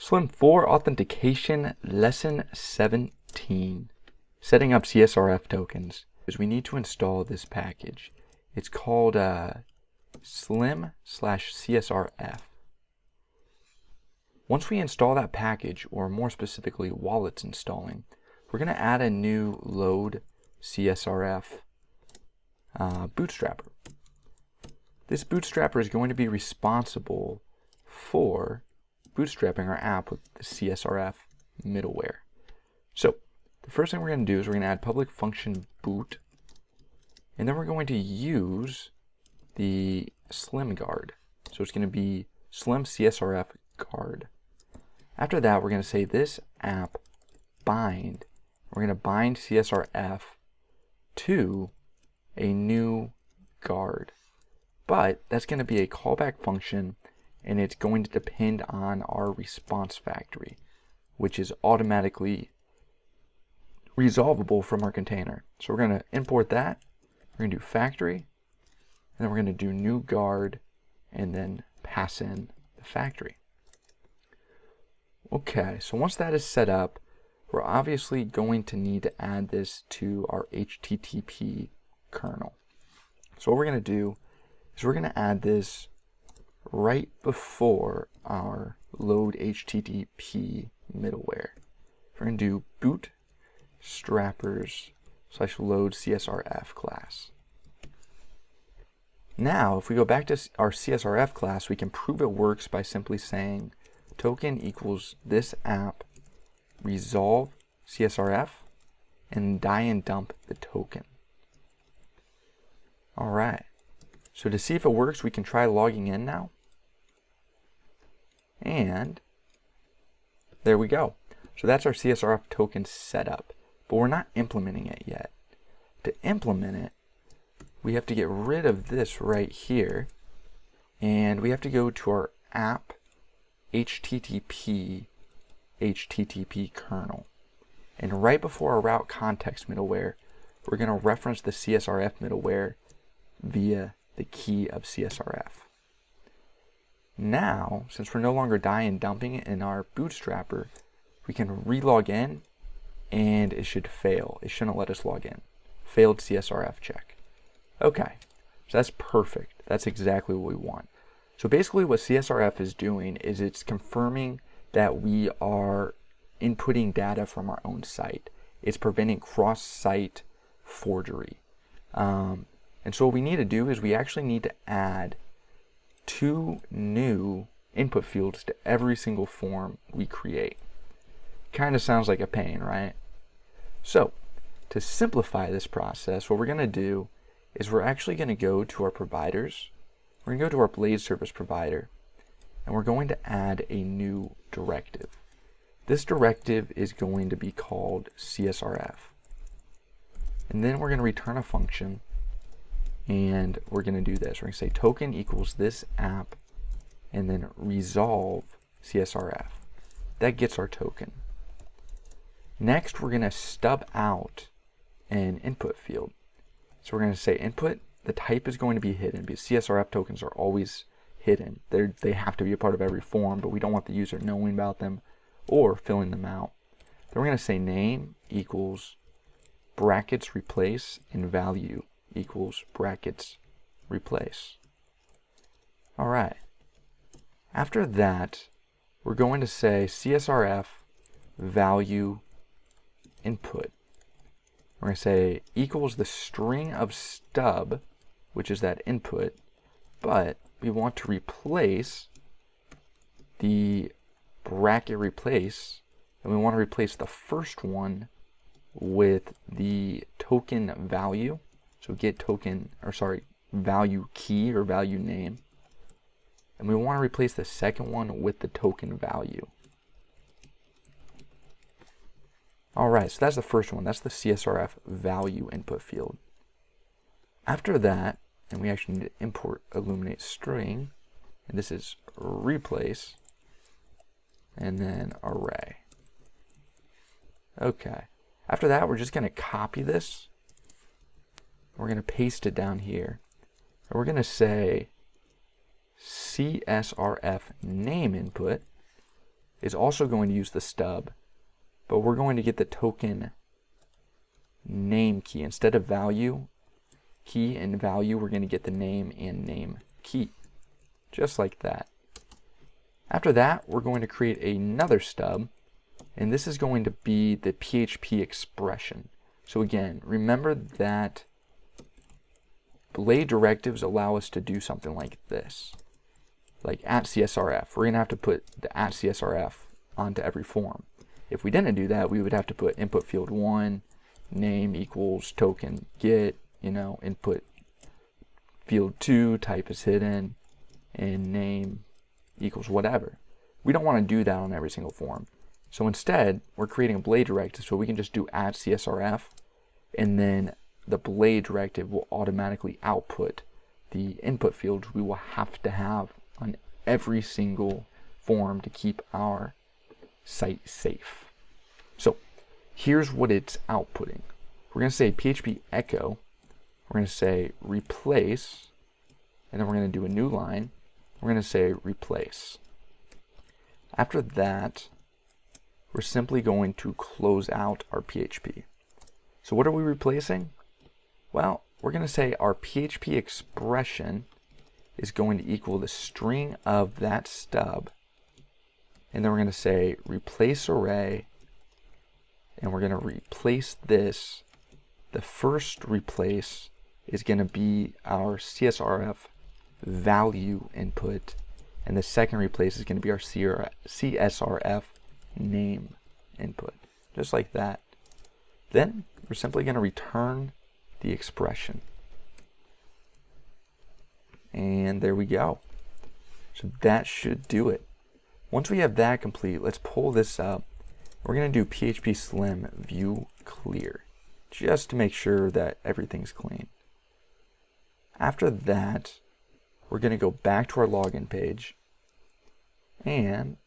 Slim 4 Authentication Lesson 17. Setting up CSRF tokens. Because we need to install this package. It's called Slim/CSRF. Once we install that package, or more specifically while it's installing, we're going to add a new load CSRF bootstrapper. This bootstrapper is going to be responsible for bootstrapping our app with the CSRF middleware. So the first thing we're going to do is we're going to add public function boot, and then we're going to use the Slim guard. So it's going to be Slim CSRF guard. After that, we're going to say this app bind. We're going to bind CSRF to a new guard. But that's going to be a callback function, and it's going to depend on our response factory, which is automatically resolvable from our container. So we're going to import that. We're going to do factory, and then we're going to do new guard, and then pass in the factory. Okay, so once that is set up, we're obviously going to need to add this to our HTTP kernel. So what we're going to do is we're going to add this right before our load HTTP middleware. We're going to do bootstrappers/load CSRF class. Now, if we go back to our CSRF class, we can prove it works by simply saying token equals this app resolve CSRF and die and dump the token. All right. So to see if it works, we can try logging in now. And there we go. So that's our CSRF token set up, but we're not implementing it yet. To implement it, we have to get rid of this right here, and we have to go to our app HTTP kernel. And right before our route context middleware, we're going to reference the CSRF middleware via the key of CSRF. Now, since we're no longer die and dumping it in our bootstrapper, we can relog in, and it should fail. It shouldn't let us log in. Failed CSRF check. Okay, so that's perfect. That's exactly what we want. So basically what CSRF is doing is it's confirming that we are inputting data from our own site. It's preventing cross-site forgery. And so what we need to do is we actually need to add 2 new input fields to every single form we create. Kind of sounds like a pain, right? So to simplify this process, what we're going to do is we're actually going to go to our providers. We're going to go to our Blade service provider, and we're going to add a new directive. This directive is going to be called CSRF. And then we're going to return a function, and we're going to do this. We're going to say token equals this app, and then resolve CSRF. That gets our token. Next, we're going to stub out an input field. So we're going to say input, the type is going to be hidden because CSRF tokens are always hidden. They have to be a part of every form, but we don't want the user knowing about them or filling them out. Then we're going to say name equals brackets replace and value equals brackets replace. All right. After that, we're going to say CSRF value input. We're going to say equals the string of stub, which is that input, but we want to replace the bracket replace, and we want to replace the first one with the token value. So get token, value key or value name. And we want to replace the second one with the token value. All right, so that's the first one. That's the CSRF value input field. After that, and we actually need to import illuminate string, and this is replace, and then array. Okay. After that, we're just going to copy this. We're going to paste it down here. And we're going to say CSRF name input is also going to use the stub, but we're going to get the token name key. Instead of value key and value, we're going to get the name and name key, just like that. After that, we're going to create another stub, and this is going to be the PHP expression. So again, remember that blade directives allow us to do something like this. Like @CSRF, we're going to have to put the @CSRF onto every form. If we didn't do that, we would have to put input field 1, name equals token get, input field 2, type is hidden, and name equals whatever. We don't want to do that on every single form. So instead, we're creating a blade directive so we can just do @CSRF, and then the blade directive will automatically output the input fields we will have to have on every single form to keep our site safe. So here's what it's outputting. We're going to say PHP echo, we're going to say replace, and then we're going to do a new line. We're going to say replace. After that, we're simply going to close out our PHP. So what are we replacing? Well, we're going to say our PHP expression is going to equal the string of that stub, and then we're going to say replace array, and we're going to replace this. The first replace is going to be our CSRF value input, and the second replace is going to be our CSRF name input, just like that. Then we're simply going to return the expression, and there we go. So that should do it. Once we have that complete, let's pull this up. We're going to do PHP Slim view clear, just to make sure that everything's clean. After that, we're going to go back to our login page, and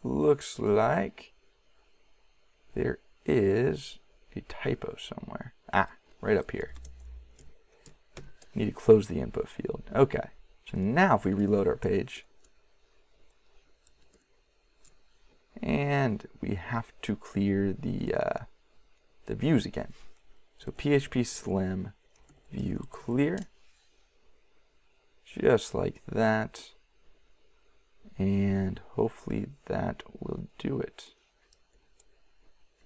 looks like there is a typo somewhere. Right up here. Need to close the input field. Okay, so now if we reload our page, and we have to clear the views again. So PHP Slim view clear, just like that, and hopefully that will do it.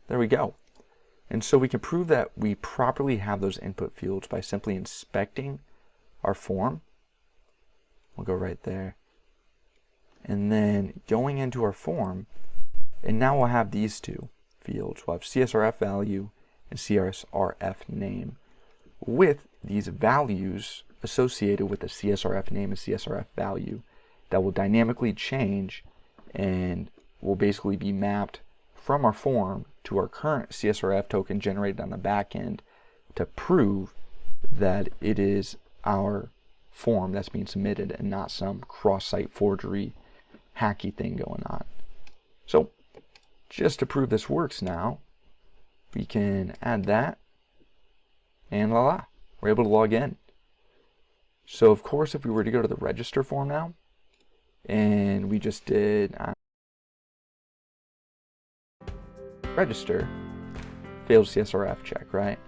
There we go. And so we can prove that we properly have those input fields by simply inspecting our form. We'll go right there. And then going into our form, and now we'll have these two fields. We'll have CSRF value and CSRF name with these values associated with the CSRF name and CSRF value that will dynamically change and will basically be mapped from our form to our current CSRF token generated on the back end to prove that it is our form that's being submitted and not some cross-site forgery hacky thing going on. So just to prove this works now, we can add that, and voila, we're able to log in. So of course, if we were to go to the register form now, and we just did register, failed CSRF check, right?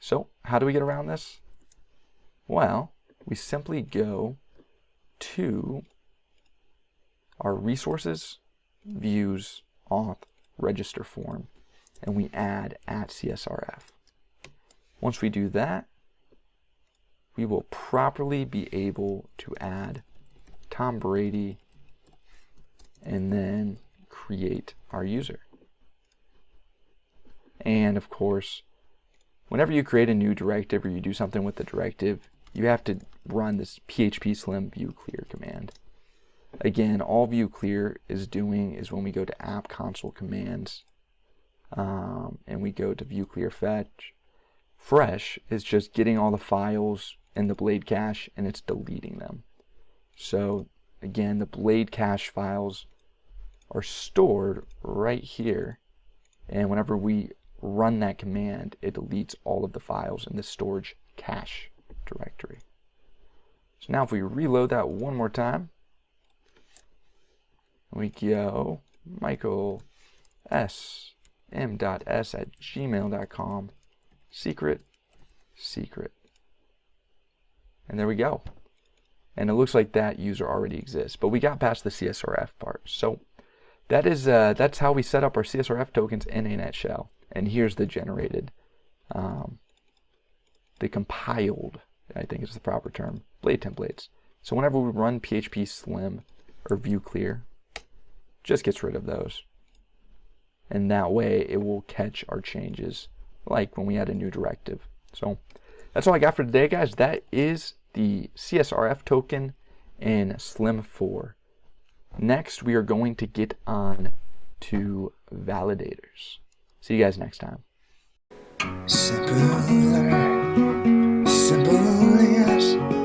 So how do we get around this? Well, we simply go to our resources, views, auth, register form, and we add @CSRF. Once we do that, we will properly be able to add Tom Brady and then create our user. And of course, whenever you create a new directive or you do something with the directive, you have to run this PHP Slim view clear command. Again, all view clear is doing is when we go to app console commands and we go to view clear fetch. Fresh is just getting all the files in the blade cache and it's deleting them. So again, the blade cache files are stored right here, and whenever we run that command, it deletes all of the files in the storage cache directory. So now if we reload that one more time, We go Michael S. m.s@gmail.com, secret. And there we go. And it looks like that user already exists, but we got past the CSRF part. So that is that's how we set up our CSRF tokens in a nutshell. And here's the generated, the compiled, I think is the proper term, blade templates. So whenever we run PHP slim or view clear, just gets rid of those. And that way it will catch our changes, like when we add a new directive. So that's all I got for today, guys. That is the CSRF token in Slim 4. Next, we are going to get on to validators. See you guys next time. Simple, yes.